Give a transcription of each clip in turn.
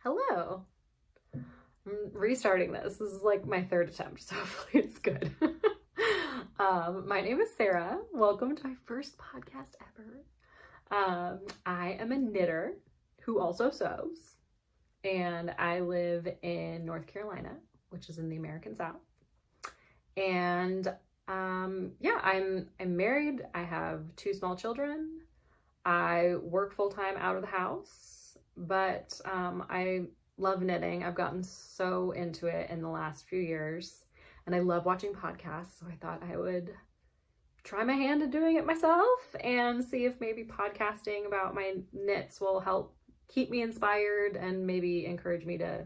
Hello. I'm restarting this. This is like my third attempt, so hopefully it's good. My name is Sarah. Welcome to my first podcast ever. I am a knitter who also sews, and I live in North Carolina, which is in the American South. And yeah, I'm married. I have two small children. I work full-time out of the house, but I love knitting. I've gotten so into it in the last few years, and I love watching podcasts, so I thought I would try my hand at doing it myself and see if maybe podcasting about my knits will help keep me inspired and maybe encourage me to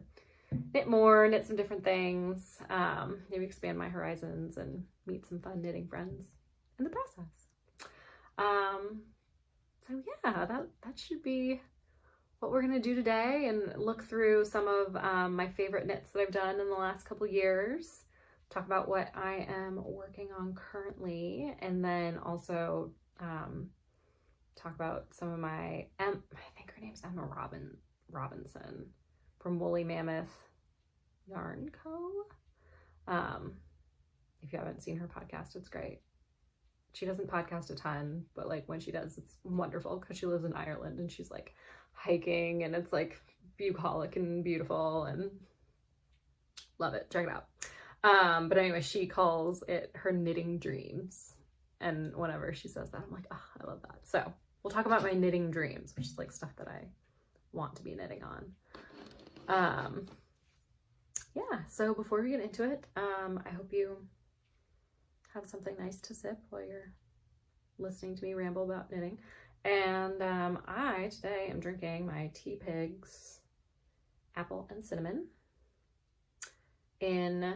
knit more, knit some different things, maybe expand my horizons and meet some fun knitting friends in the process. So yeah, that should be what we're gonna do today, and look through some of my favorite knits that I've done in the last couple years, talk about what I am working on currently, and then also talk about some of my, I think her name's Emma Robinson from Woolly Mammoth Yarn Co. If you haven't seen her podcast, it's great. She doesn't podcast a ton, but like when she does, it's wonderful because she lives in Ireland and she's like hiking, and it's like bucolic and beautiful, and love it. Check it out. But anyway, she calls it her knitting dreams, and whenever she says that, I'm like, oh, I love that. So we'll talk about my knitting dreams, which is like stuff that I want to be knitting on. Yeah, so before we get into it, I hope you have something nice to sip while you're listening to me ramble about knitting. And I today am drinking my Teapigs apple and cinnamon in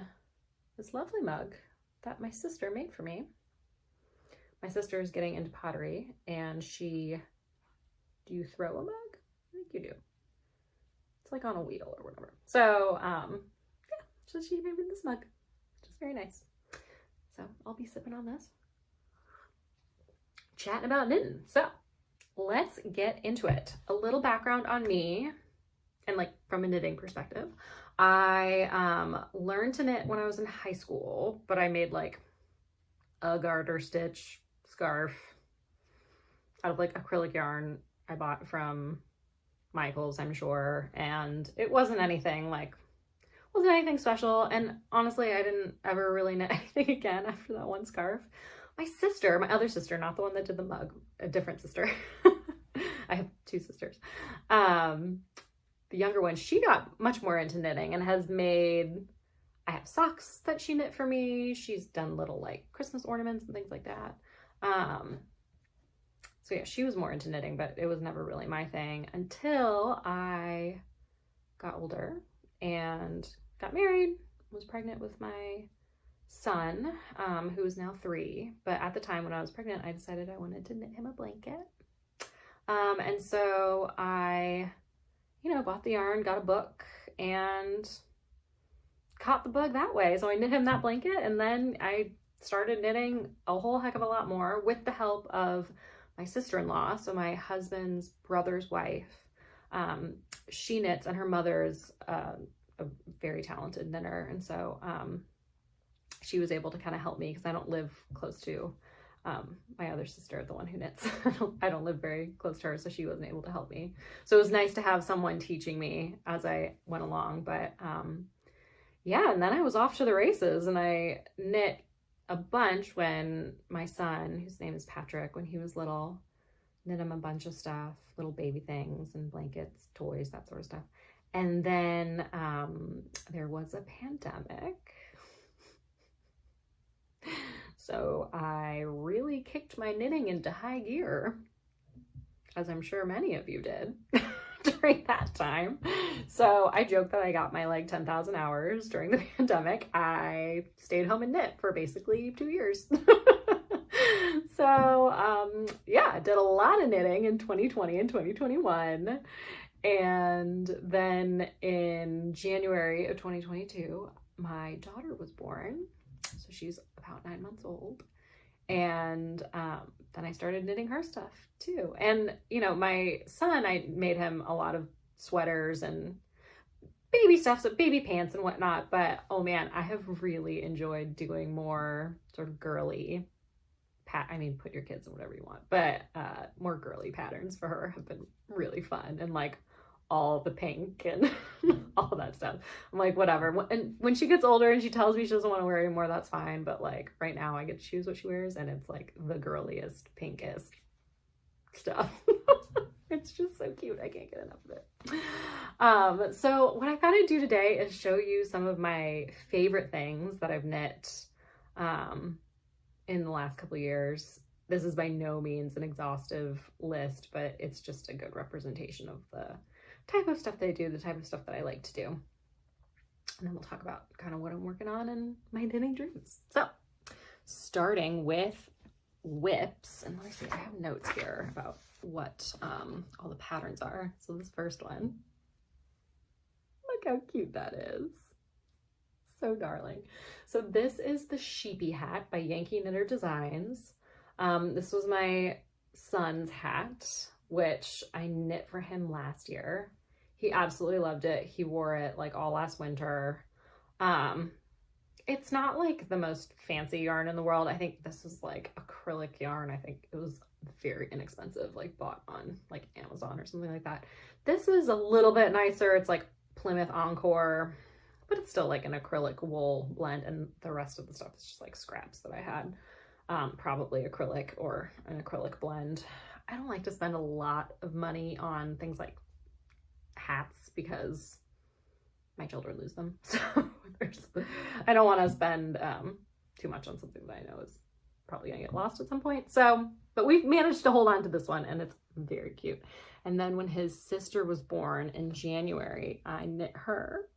this lovely mug that my sister made for me. My sister is getting into pottery, and do you throw a mug? I think you do. It's like on a wheel or whatever. So yeah, so she made me this mug, which is very nice. So I'll be sipping on this, chatting about knitting. So let's get into it. A little background on me, and like from a knitting perspective. I learned to knit when I was in high school, but I made like a garter stitch scarf out of like acrylic yarn I bought from Michael's, I'm sure, and it wasn't anything special. And honestly, I didn't ever really knit anything again after that one scarf. My other sister, not the one that did the mug, a different sister. I have two sisters. The younger one, she got much more into knitting and I have socks that she knit for me. She's done little like Christmas ornaments and things like that. So yeah, she was more into knitting, but it was never really my thing until I got older and got married, was pregnant with my son, who is now 3. But at the time when I was pregnant, I decided I wanted to knit him a blanket. And so I, bought the yarn, got a book, and caught the bug that way. So I knit him that blanket, and then I started knitting a whole heck of a lot more with the help of my sister-in-law, so my husband's brother's wife. She knits, and her mother's a very talented knitter, and so she was able to kind of help me because I don't live close to my other sister, the one who knits. I don't live very close to her, so she wasn't able to help me. So it was nice to have someone teaching me as I went along. But yeah, and then I was off to the races, and I knit a bunch when my son, whose name is Patrick, when he was little, knit him a bunch of stuff, little baby things and blankets, toys, that sort of stuff. And then there was a pandemic. So I really kicked my knitting into high gear, as I'm sure many of you did during that time. So I joke that I got my like 10,000 hours during the pandemic. I stayed home and knit for basically 2 years. So yeah, I did a lot of knitting in 2020 and 2021. And then in January of 2022, my daughter was born. So she's about 9 months old. And then I started knitting her stuff too. And, my son, I made him a lot of sweaters and baby stuff, so baby pants and whatnot. But oh man, I have really enjoyed doing more sort of girly put your kids in whatever you want, but more girly patterns for her have been really fun, and like all the pink and all that stuff. I'm like, whatever. And when she gets older and she tells me she doesn't want to wear it anymore, that's fine. But like right now, I get to choose what she wears, and it's like the girliest, pinkest stuff. It's just so cute. I can't get enough of it. So what I thought I'd do today is show you some of my favorite things that I've knit in the last couple of years. This is by no means an exhaustive list, but it's just a good representation of the type of stuff that I do, the type of stuff that I like to do. And then we'll talk about kind of what I'm working on and my knitting dreams. So starting with whips, and let me see, I have notes here about what all the patterns are. So this first one, look how cute that is. So darling. So this is the Sheepy Hat by Yankee Knitter Designs. This was my son's hat, which I knit for him last year. He absolutely loved it. He wore it like all last winter. It's not like the most fancy yarn in the world. I think this is like acrylic yarn. I think it was very inexpensive, like bought on like Amazon or something like that. This is a little bit nicer. It's like Plymouth Encore, but it's still like an acrylic wool blend, and the rest of the stuff is just like scraps that I had. Probably acrylic or an acrylic blend. I don't like to spend a lot of money on things like hats because my children lose them. So I don't want to spend too much on something that I know is probably gonna get lost at some point. So, but we've managed to hold on to this one, and it's very cute. And then when his sister was born in January, I knit her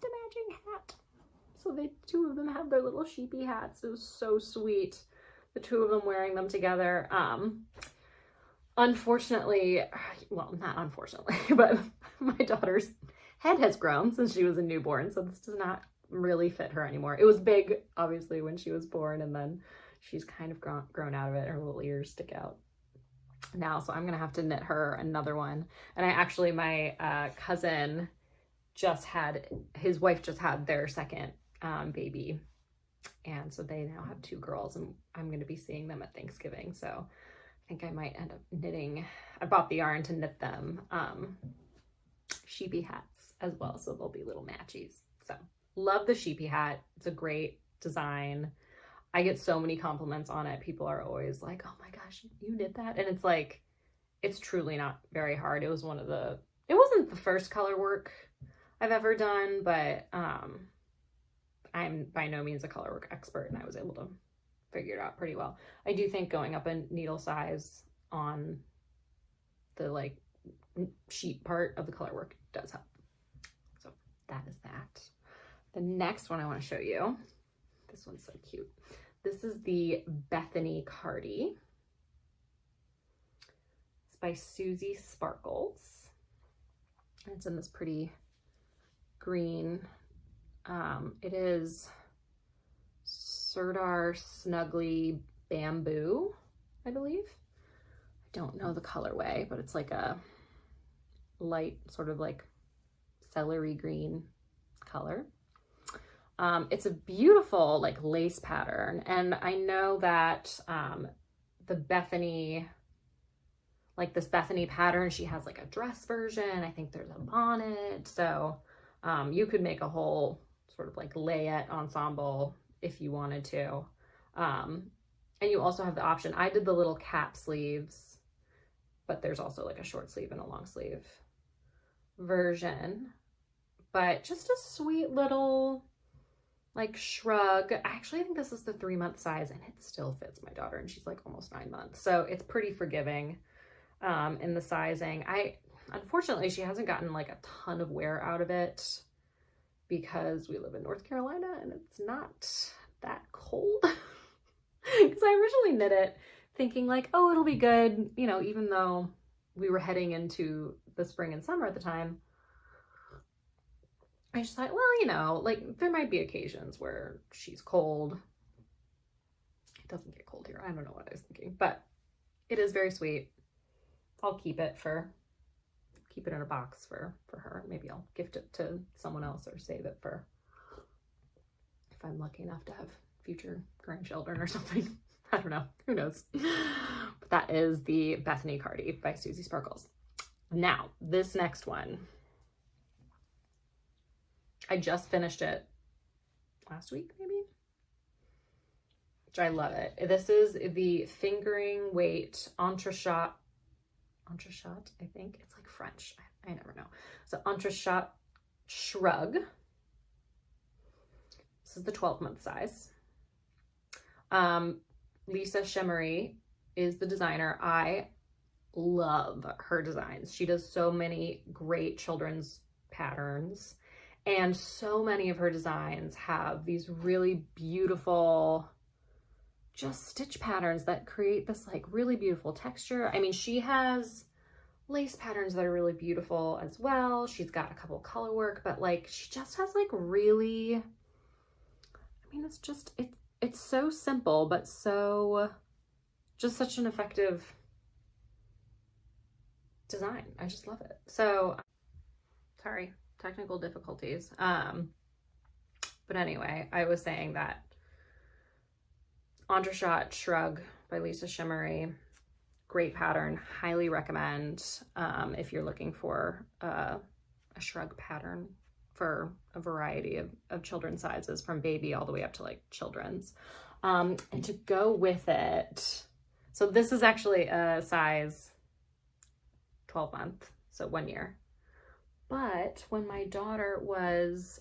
the matching hat. So the two of them have their little sheepy hats. It was so sweet, the two of them wearing them together. Unfortunately, well, not unfortunately, but my daughter's head has grown since she was a newborn, so this does not really fit her anymore. It was big, obviously, when she was born, and then she's kind of grown out of it. Her little ears stick out now, so I'm gonna have to knit her another one. And I actually, my cousin just had, his wife just had their second baby, and so they now have two girls, and I'm going to be seeing them at Thanksgiving, so I think I might end up knitting. I bought the yarn to knit them sheepy hats as well, so they'll be little matchies. So love the sheepy hat. It's a great design. I get so many compliments on it. People are always like, oh my gosh, you knit that? And it's like, it's truly not very hard. It was one of the, it wasn't the first color work I've ever done, but I'm by no means a color work expert, and I was able to figure it out pretty well. I do think going up in needle size on the like sheet part of the color work does help. So that is that. The next one I want to show you, this one's so cute. This is the Bethany Cardi. It's by Susie Sparkles. And it's in this pretty green. It is Serdar Snuggly Bamboo, I believe. I don't know the colorway, but it's like a light sort of like celery green color. It's a beautiful like lace pattern, and I know that the Bethany, like this Bethany pattern, she has like a dress version. I think there's a bonnet, so you could make a whole sort of like layette ensemble if you wanted to. And you also have the option, I did the little cap sleeves, but there's also like a short sleeve and a long sleeve version. But just a sweet little like shrug. I actually think this is the 3-month size, and it still fits my daughter, and she's like almost 9 months. So it's pretty forgiving in the sizing. Unfortunately, she hasn't gotten like a ton of wear out of it because we live in North Carolina and it's not that cold. Because I originally knit it thinking like, oh, it'll be good, you know, even though we were heading into the spring and summer at the time. I just thought, well, you know, like there might be occasions where she's cold. It doesn't get cold here. I don't know what I was thinking, but it is very sweet. I'll keep it for keep it in a box for her. Maybe I'll gift it to someone else or save it for if I'm lucky enough to have future grandchildren or something. I don't know. Who knows? But that is the Bethany Cardi by Susie Sparkles. Now, this next one, I just finished it last week, maybe? Which I love it. This is the Fingering Weight Entrechat, I think. It's like French. I never know. So Entrechat Shrug. This is the 12-month size. Lisa Chemery is the designer. I love her designs. She does so many great children's patterns, and so many of her designs have these really beautiful just stitch patterns that create this like really beautiful texture. I mean, she has lace patterns that are really beautiful as well. She's got a couple color work, but like she just has like really, I mean, it's so simple, but so just such an effective design. I just love it. So sorry, technical difficulties. But anyway, I was saying that Entrechat Shrug by Lisa Chemery, great pattern, highly recommend if you're looking for a shrug pattern for a variety of children's sizes, from baby all the way up to like children's. And to go with it, so this is actually a size 12-month, so 1 year. But when my daughter was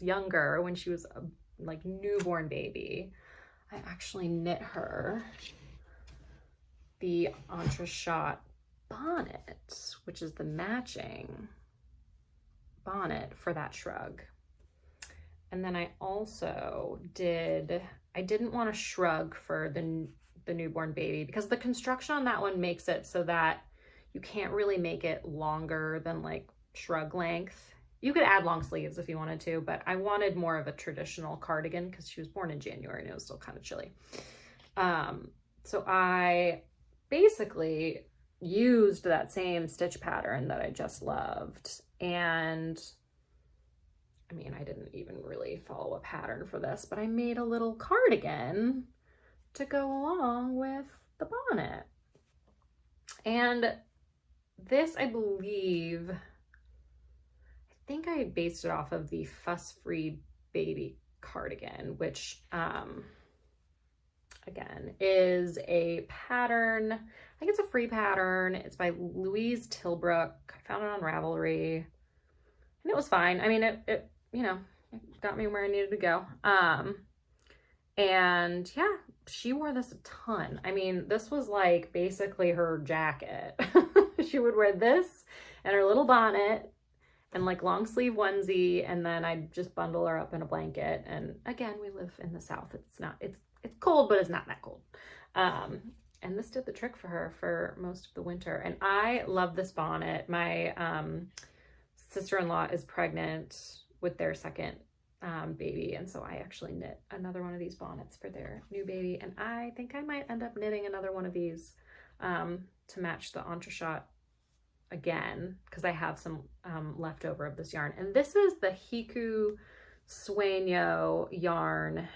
younger, when she was a like newborn baby, I actually knit her the Entrechat bonnet, which is the matching bonnet for that shrug. And then I also I didn't want a shrug for the newborn baby because the construction on that one makes it so that you can't really make it longer than like shrug length. You could add long sleeves if you wanted to, but I wanted more of a traditional cardigan because she was born in January and it was still kind of chilly. So I basically used that same stitch pattern that I just loved. And I mean, I didn't even really follow a pattern for this, but I made a little cardigan to go along with the bonnet. And this, I believe, I think I based it off of the Fuss Free Baby cardigan, which again is a pattern. I think it's a free pattern. It's by Louise Tilbrook. I found it on Ravelry and it was fine. I mean, it you know, it got me where I needed to go. And yeah, she wore this a ton. I mean, this was like basically her jacket. She would wear this and her little bonnet and like long sleeve onesie, and then I'd just bundle her up in a blanket. And again, we live in the South. It's cold, but it's not that cold. And this did the trick for her for most of the winter. And I love this bonnet. My sister-in-law is pregnant with their second baby, and so I actually knit another one of these bonnets for their new baby, and I think I might end up knitting another one of these to match the Entrechat again, because I have some leftover of this yarn. And this is the Hiku Sueño yarn.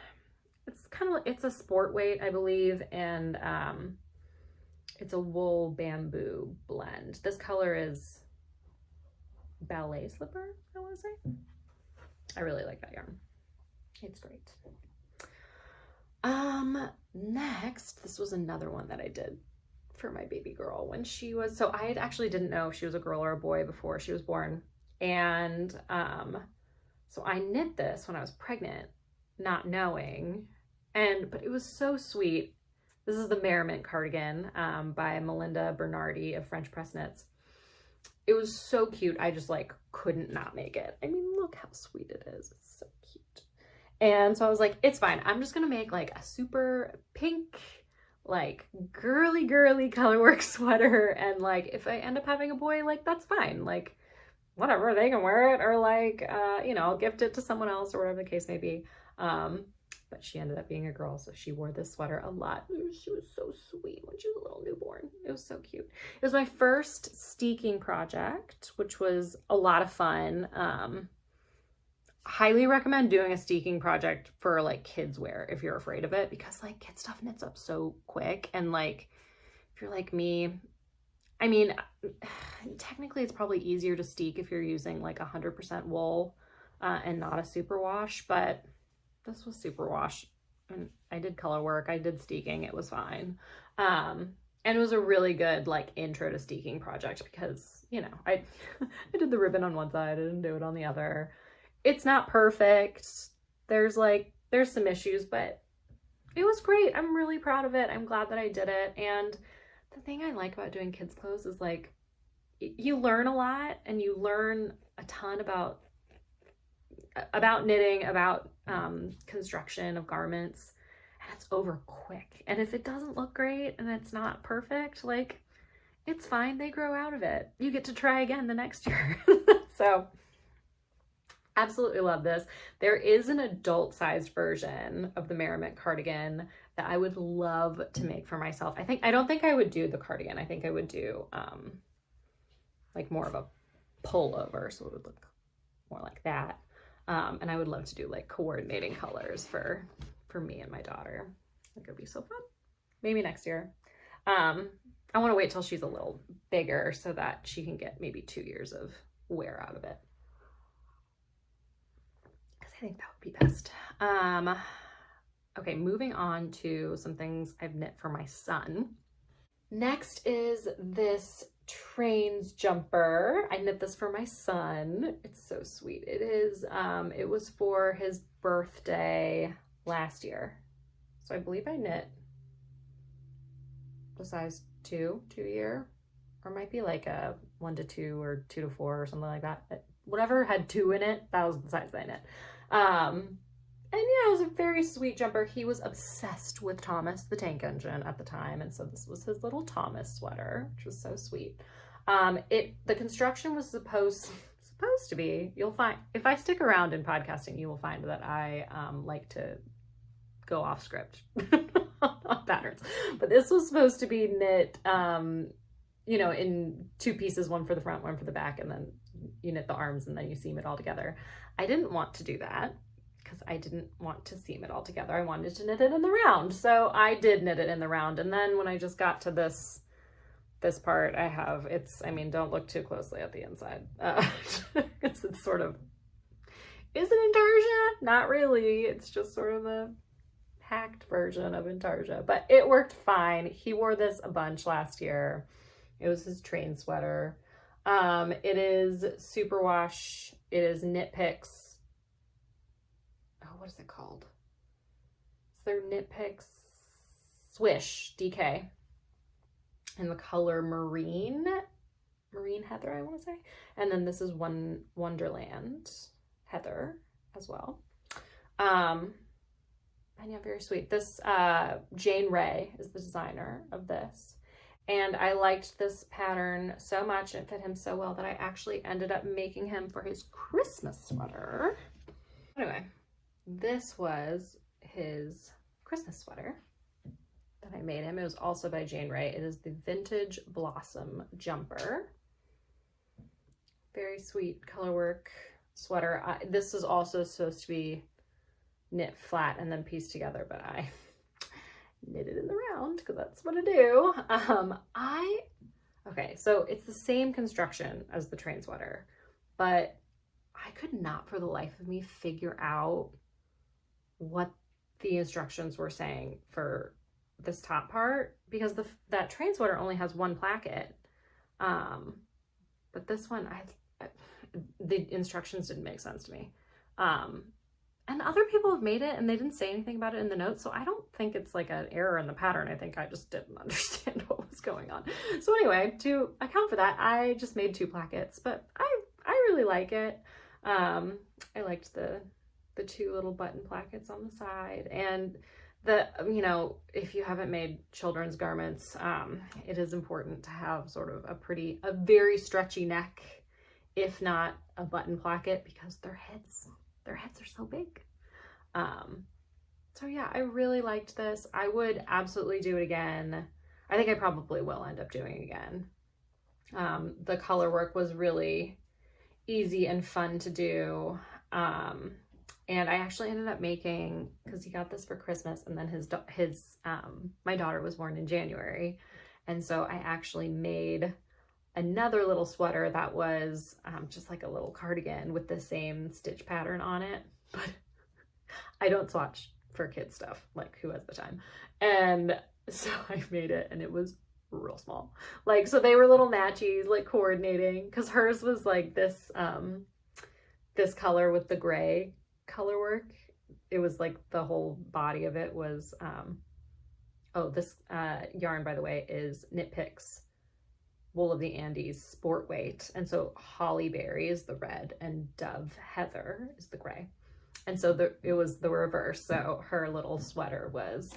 It's a sport weight, I believe, and it's a wool bamboo blend. This color is Ballet Slipper, I want to say. I really like that yarn. It's great. Next, this was another one that I did for my baby girl when she was, so I actually didn't know if she was a girl or a boy before she was born. And so I knit this when I was pregnant, not knowing, but it was so sweet. This is the Merriment cardigan by Melinda Bernardi of French Press Knits. It was so cute. I just like couldn't not make it. I mean, look how sweet it is. It's so cute. And so I was like, it's fine. I'm just gonna make like a super pink, like girly colorwork sweater. And like, if I end up having a boy, like that's fine. Like whatever, they can wear it, or like, you know, I'll gift it to someone else or whatever the case may be. but she ended up being a girl, so she wore this sweater a lot. She was so sweet when she was a little newborn. It was so cute. It was my first steeking project, which was a lot of fun. Highly recommend doing a steeking project for like kids wear if you're afraid of it, because like kid stuff knits up so quick, and like if you're like me, I mean, technically it's probably easier to steek if you're using like 100% wool and not a superwash, but this was superwash and I did color work, I did steeking, it was fine. And it was a really good like intro to steeking project because, you know, I did the ribbon on one side, I didn't do it on the other. It's not perfect. There's some issues, but it was great. I'm really proud of it. I'm glad that I did it. And the thing I like about doing kids clothes is like you learn a lot, and you learn a ton about knitting, about construction of garments, and it's over quick. And if it doesn't look great and it's not perfect, like it's fine. They grow out of it. You get to try again the next year. So absolutely love this. There is an adult sized version of the Merriman cardigan that I would love to make for myself. I don't think I would do the cardigan. I think I would do like more of a pullover, so it would look more like that. And I would love to do like coordinating colors for me and my daughter. I think it'd be so fun. Maybe next year. I want to wait till she's a little bigger so that she can get maybe 2 years of wear out of it. I think that would be best. Okay, moving on to some things I've knit for my son. Next is this Trains jumper. I knit this for my son. It's so sweet. It is, it was for his birthday last year. So I believe I knit the size 2 year, or it might be like a 1 to 2 or 2 to 4 or something like that. Whatever had 2 in it, that was the size I knit. And yeah, it was a very sweet jumper. He was obsessed with Thomas the Tank Engine at the time, and so this was his little Thomas sweater, which was so sweet. The construction was supposed to be, you'll find, if I stick around in podcasting, you will find that I like to go off script on patterns. But this was supposed to be knit, you know, in 2 pieces, one for the front, one for the back, and then you knit the arms and then you seam it all together. I didn't want to do that because I didn't want to seam it all together. I wanted to knit it in the round. So I did knit it in the round. And then when I just got to this part, I mean, don't look too closely at the inside. Because it's sort of, is it intarsia? Not really. It's just sort of a hacked version of intarsia, but it worked fine. He wore this a bunch last year. It was his train sweater. It is superwash. It is Knit Picks. Oh, what is it called? It's their Knit Picks Swish DK in the color marine heather, I want to say. And then this is Wonderland heather as well. And yeah, very sweet. This Jane Ray is the designer of this. And I liked this pattern so much, and it fit him so well that I actually ended up making him for his Christmas sweater. Anyway, this was his Christmas sweater that I made him. It was also by Jane Ray. It is the Vintage Blossom Jumper. Very sweet colorwork sweater. This is also supposed to be knit flat and then pieced together, but I knit it in the round because that's what I do. Okay, so it's the same construction as the train sweater, but I could not for the life of me figure out what the instructions were saying for this top part, because that train sweater only has 1 placket. But this one, the instructions didn't make sense to me. And other people have made it and they didn't say anything about it in the notes. So I don't think it's like an error in the pattern. I think I just didn't understand what was going on. So anyway, to account for that, I just made 2 plackets, but I really like it. I liked the 2 little button plackets on the side, and you know, if you haven't made children's garments, it is important to have sort of a very stretchy neck, if not a button placket, because their heads are so big. So yeah, I really liked this. I would absolutely do it again. I think I probably will end up doing it again. The color work was really easy and fun to do. And I actually ended up making, because he got this for Christmas, and then my daughter was born in January. And so I actually made another little sweater that was just like a little cardigan with the same stitch pattern on it. But I don't swatch for kids stuff, like who has the time? And so I made it, and it was real small. Like, so they were little matchies, like coordinating, because hers was like this this color with the gray color work. It was like the whole body of it was this yarn, by the way, is Knit Picks Wool of the Andes Sport Weight. And so Holly Berry is the red and Dove Heather is the gray. And so it was the reverse. So her little sweater was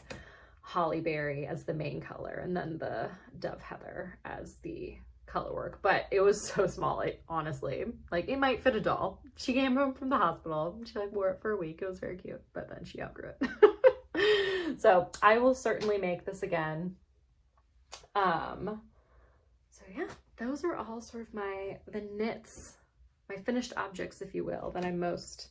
Holly Berry as the main color, and then the Dove Heather as the color work. But it was so small, honestly, like it might fit a doll. She came home from the hospital. She like wore it for a week. It was very cute, but then she outgrew it. So I will certainly make this again. So yeah, those are all sort of the knits, my finished objects, if you will, that I'm most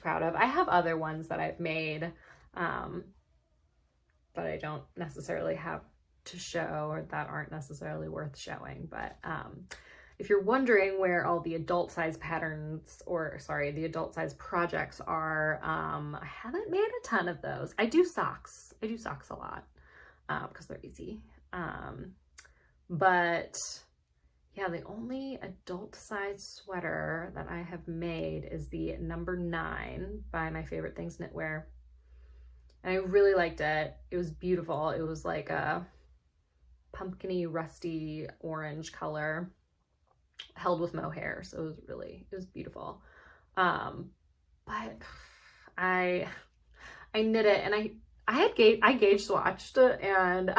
proud of. I have other ones that I've made that I don't necessarily have to show, or that aren't necessarily worth showing. But if you're wondering where all the adult size patterns, the adult size projects are, I haven't made a ton of those. I do socks a lot because they're easy. But yeah, the only adult size sweater that I have made is the number 9 by My Favorite Things Knitwear. And I really liked it. It was beautiful. It was like a pumpkin-y, rusty orange color held with mohair. So it was beautiful. But I knit it, and I gauge swatched it, and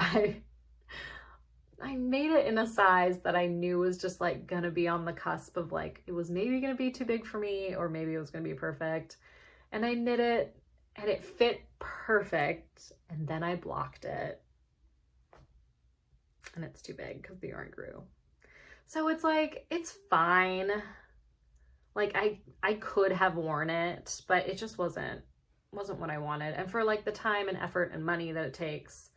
I made it in a size that I knew was just like gonna be on the cusp of like, it was maybe gonna be too big for me, or maybe it was gonna be perfect. And I knit it, and it fit perfect. And then I blocked it, and it's too big because the yarn grew. So it's like, it's fine. Like I could have worn it, but it just wasn't what I wanted. And for like the time and effort and money that it takes,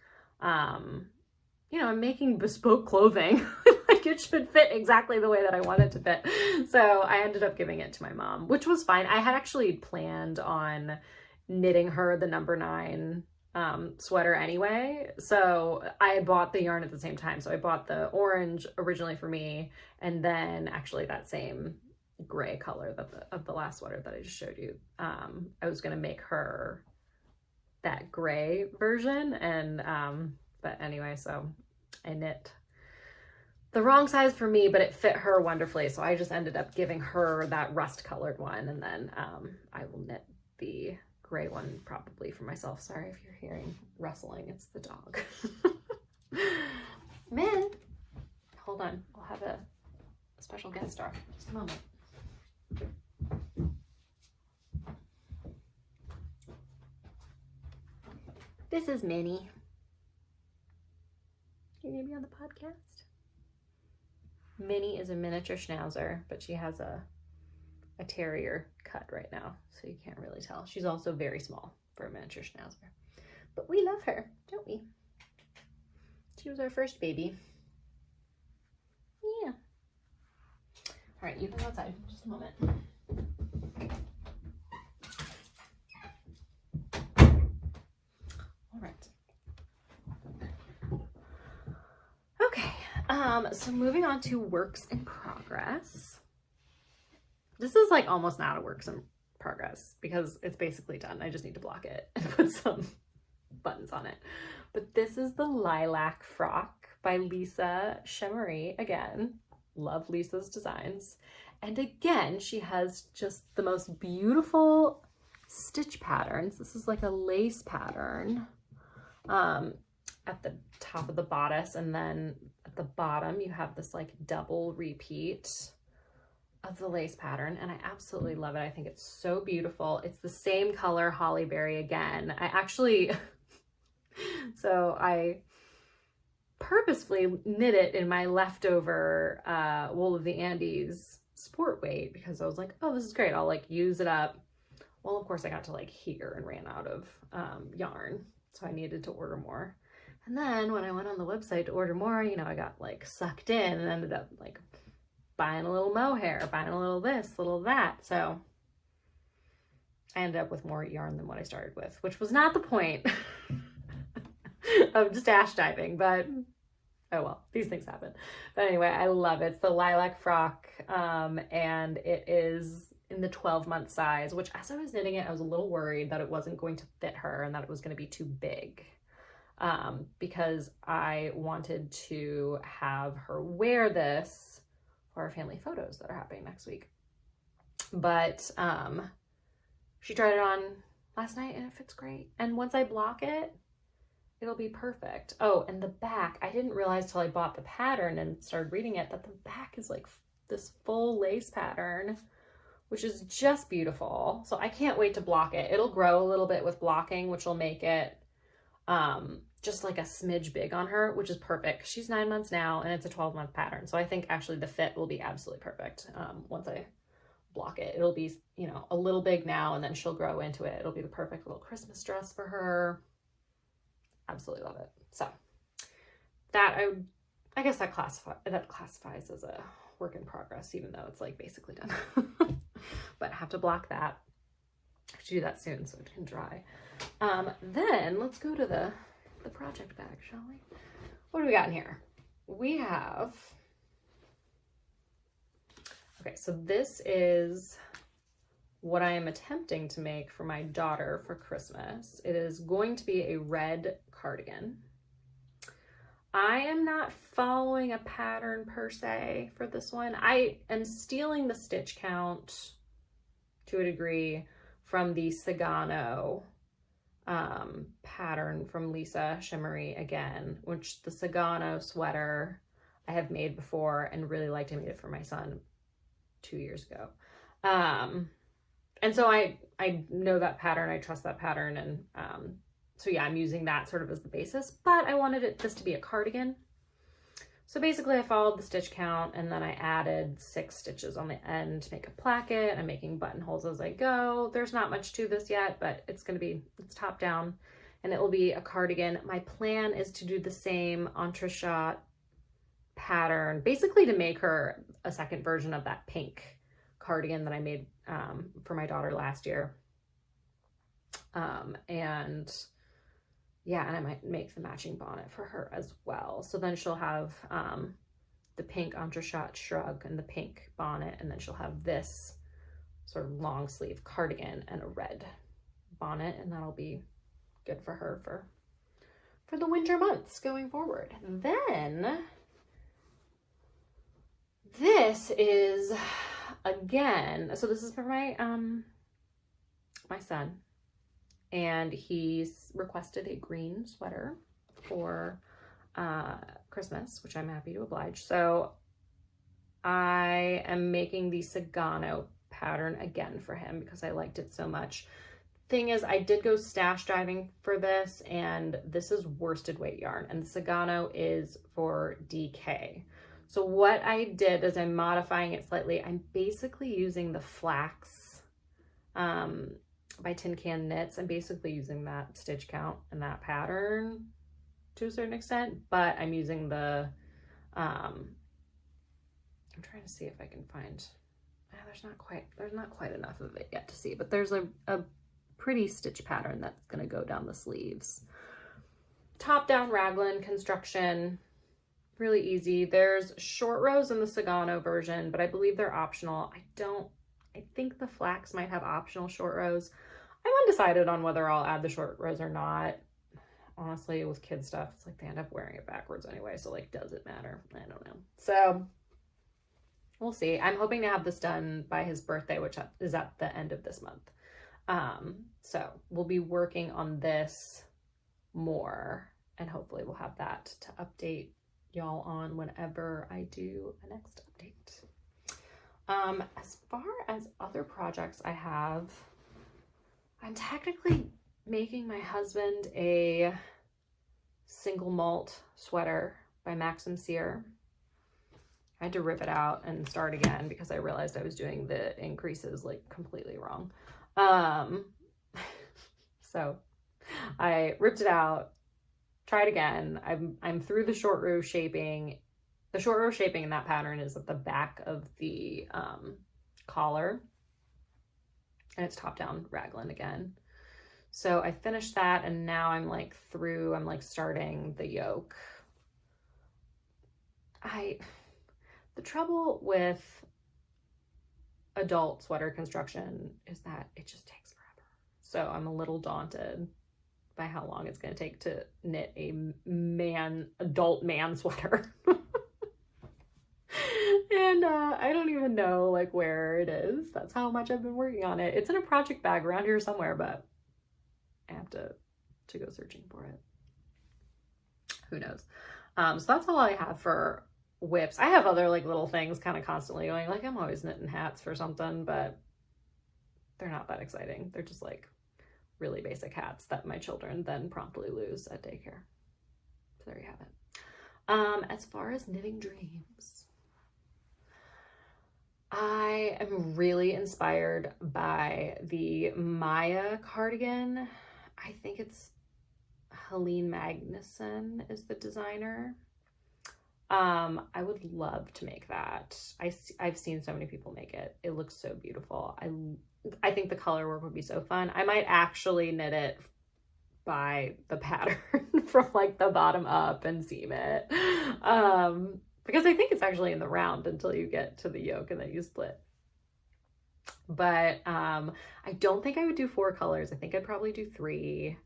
you know, I'm making bespoke clothing. Like it should fit exactly the way that I want it to fit. So I ended up giving it to my mom, which was fine. I had actually planned on knitting her the number 9 sweater anyway. So I had bought the yarn at the same time. So I bought the orange originally for me, and then actually that same gray color of the last sweater that I just showed you. I was going to make her that gray version, and but anyway, so I knit the wrong size for me, but it fit her wonderfully. So I just ended up giving her that rust colored one, and then I will knit the gray one probably for myself. Sorry if you're hearing rustling, it's the dog. Min, hold on, I'll have a special guest star. Just a moment. This is Minnie. You're gonna be on the podcast? Minnie is a miniature schnauzer, but she has a terrier cut right now, so you can't really tell. She's also very small for a miniature schnauzer, but we love her, don't we? She was our first baby. Yeah. All right, you can go outside. Just a moment. All right. Okay, so moving on to works in progress. This is like almost not a works in progress because it's basically done. I just need to block it and put some buttons on it. But this is the Lilac Frock by Lisa Chemery. Again, love Lisa's designs. And again, she has just the most beautiful stitch patterns. This is like a lace pattern at the top of the bodice, and then at the bottom you have this like double repeat of the lace pattern, and I absolutely love it. I think it's so beautiful. It's the same color, Holly Berry, again. I actually, so I purposefully knit it in my leftover Wool of the Andes sport weight because I was like, oh, this is great. I'll like use it up. Well, of course I got to like here and ran out of yarn. So I needed to order more. And then when I went on the website to order more, you know, I got like sucked in and ended up like buying a little mohair, buying a little this, little that. So I ended up with more yarn than what I started with, which was not the point of stash diving, but oh well, these things happen. But anyway, I love it. It's the lilac frock, and it is in the 12-month size, which as I was knitting it, I was a little worried that it wasn't going to fit her and that it was going to be too big, because I wanted to have her wear this for our family photos that are happening next week. But she tried it on last night and it fits great. And once I block it, it'll be perfect. Oh, and the back, I didn't realize till I bought the pattern and started reading it that the back is like this full lace pattern, which is just beautiful. So I can't wait to block it. It'll grow a little bit with blocking, which will make it just like a smidge big on her, which is perfect. She's 9 months now and it's a 12-month pattern. So I think actually the fit will be absolutely perfect once I block it. It'll be, you know, a little big now and then she'll grow into it. It'll be the perfect little Christmas dress for her. Absolutely love it. So that I guess that classifies as a work in progress, even though it's like basically done. But I have to block that. I have to do that soon so it can dry. Then let's go to the project bag, shall we? What do we got in here? We have, okay, so this is what I am attempting to make for my daughter for Christmas. It is going to be a red cardigan. I am not following a pattern per se for this one. I am stealing the stitch count to a degree from the Sagano pattern from Lisa Shimmery again, which the Sagano sweater I have made before and really liked. I made it for my son 2 years ago. And so I know that pattern, I trust that pattern, and so yeah, I'm using that sort of as the basis, but I wanted this to be a cardigan. So basically I followed the stitch count and then I added 6 stitches on the end to make a placket. I'm making buttonholes as I go. There's not much to this yet, but it's top down and it will be a cardigan. My plan is to do the same entreshot pattern, basically to make her a second version of that pink cardigan that I made for my daughter last year. And yeah, and I might make the matching bonnet for her as well. So then she'll have the pink entreshot shrug and the pink bonnet, and then she'll have this sort of long sleeve cardigan and a red bonnet, and that'll be good for her for the winter months going forward. Then this is, again, so this is for my my son, and he's requested a green sweater for Christmas, which I'm happy to oblige. So I am making the Sagano pattern again for him because I liked it so much. Thing is, I did go stash diving for this, and this is worsted weight yarn, and the Sagano is for DK. So what I did is I'm modifying it slightly. I'm basically using the flax by Tin Can Knits. I'm basically using that stitch count and that pattern to a certain extent, but I'm using the, I'm trying to see if I can find, there's not quite enough of it yet to see, but there's a pretty stitch pattern that's gonna go down the sleeves. Top down raglan construction, really easy. There's short rows in the Sagano version, but I believe they're optional. I think the flax might have optional short rows. I'm undecided on whether I'll add the short rows or not. Honestly, with kid stuff, it's like they end up wearing it backwards anyway, so like, does it matter? I don't know. So we'll see. I'm hoping to have this done by his birthday, which is at the end of this month. So we'll be working on this more, and hopefully we'll have that to update y'all on whenever I do a next update. As far as other projects I have, I'm technically making my husband a single malt sweater by Maxim Cyr. I had to rip it out and start again because I realized I was doing the increases like completely wrong. So I ripped it out, tried again. I'm through the short row shaping. The short row shaping in that pattern is at the back of the collar, and it's top down raglan again. So I finished that, and now I'm like starting the yoke. The trouble with adult sweater construction is that it just takes forever. So I'm a little daunted by how long it's going to take to knit a adult man sweater. And I don't even know like where it is. That's how much I've been working on it. It's in a project bag around here somewhere, but I have to go searching for it. Who knows? So that's all I have for whips. I have other like little things kind of constantly going. Like I'm always knitting hats for something, but they're not that exciting. They're just like really basic hats that my children then promptly lose at daycare. So there you have it. As far as knitting dreams, I am really inspired by the Maya cardigan. I think it's Helene Magnuson is the designer. I would love to make that. I've seen so many people make it. It looks so beautiful. I think the color work would be so fun. I might actually knit it by the pattern from like the bottom up and seam it. Because I think it's actually in the round until you get to the yoke and then you split. But I don't think I would do 4 colors. I think I'd probably do 3.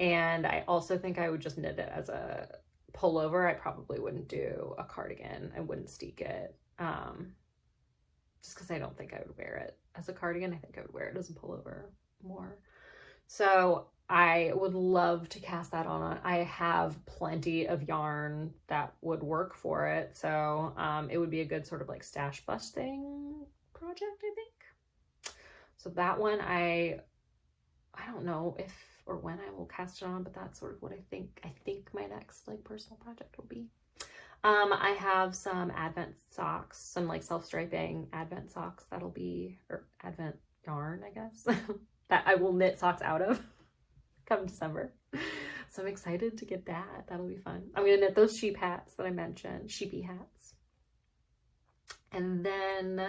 And I also think I would just knit it as a pullover. I probably wouldn't do a cardigan. I wouldn't steek it. Just because I don't think I would wear it as a cardigan. I think I would wear it as a pullover more. So I would love to cast that on. I have plenty of yarn that would work for it. So it would be a good sort of like stash busting project, I think. So that one, I don't know if or when I will cast it on, but that's sort of what I think my next like personal project will be. I have some Advent socks, some like self-striping Advent socks that'll be, or Advent yarn, I guess, that I will knit socks out of come December. So I'm excited to get that. That'll be fun. I'm gonna knit those sheep hats that I mentioned, sheepy hats. And then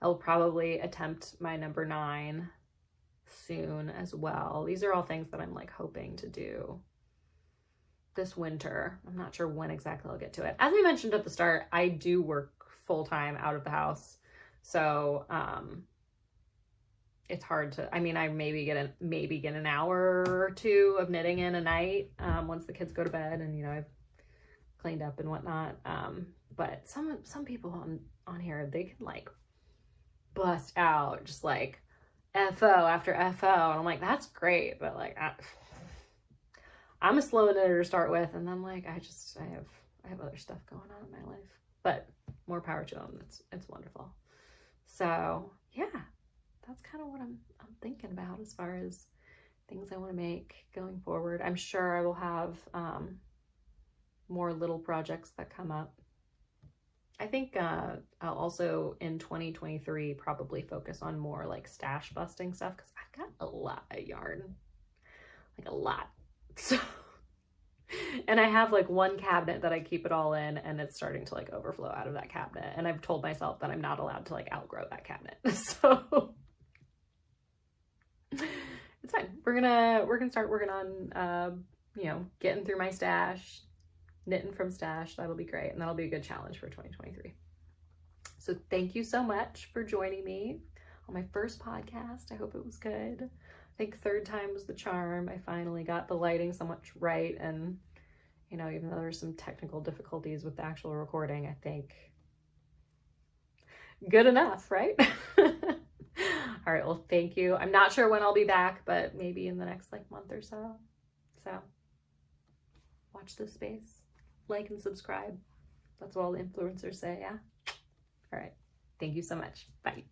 I'll probably attempt my number 9 soon as well. These are all things that I'm like hoping to do this winter. I'm not sure when exactly I'll get to it. As I mentioned at the start, I do work full-time out of the house. So it's hard to, I mean, I maybe get an hour or 2 of knitting in a night once the kids go to bed and, you know, I've cleaned up and whatnot. But some people on here, they can like bust out just like FO after FO. And I'm like, that's great. But like, I'm a slow knitter to start with. And then like, I have other stuff going on in my life, but more power to them. It's wonderful. So yeah, that's kind of what I'm thinking about as far as things I want to make going forward. I'm sure I will have more little projects that come up. I think I'll also in 2023 probably focus on more like stash busting stuff because I've got a lot of yarn, like a lot. So, and I have like one cabinet that I keep it all in, and it's starting to like overflow out of that cabinet. And I've told myself that I'm not allowed to like outgrow that cabinet. So it's fine. We're gonna start working on you know, getting through my stash, knitting from stash. That'll be great, and that'll be a good challenge for 2023. So thank you so much for joining me on my first podcast. I hope it was good. I think 3rd time was the charm. I finally got the lighting so much right, and you know, even though there's some technical difficulties with the actual recording, I think good enough, right? All right, well, thank you. I'm not sure when I'll be back, but maybe in the next like month or so. So watch this space, like and subscribe. That's what all the influencers say, yeah? All right. Thank you so much. Bye.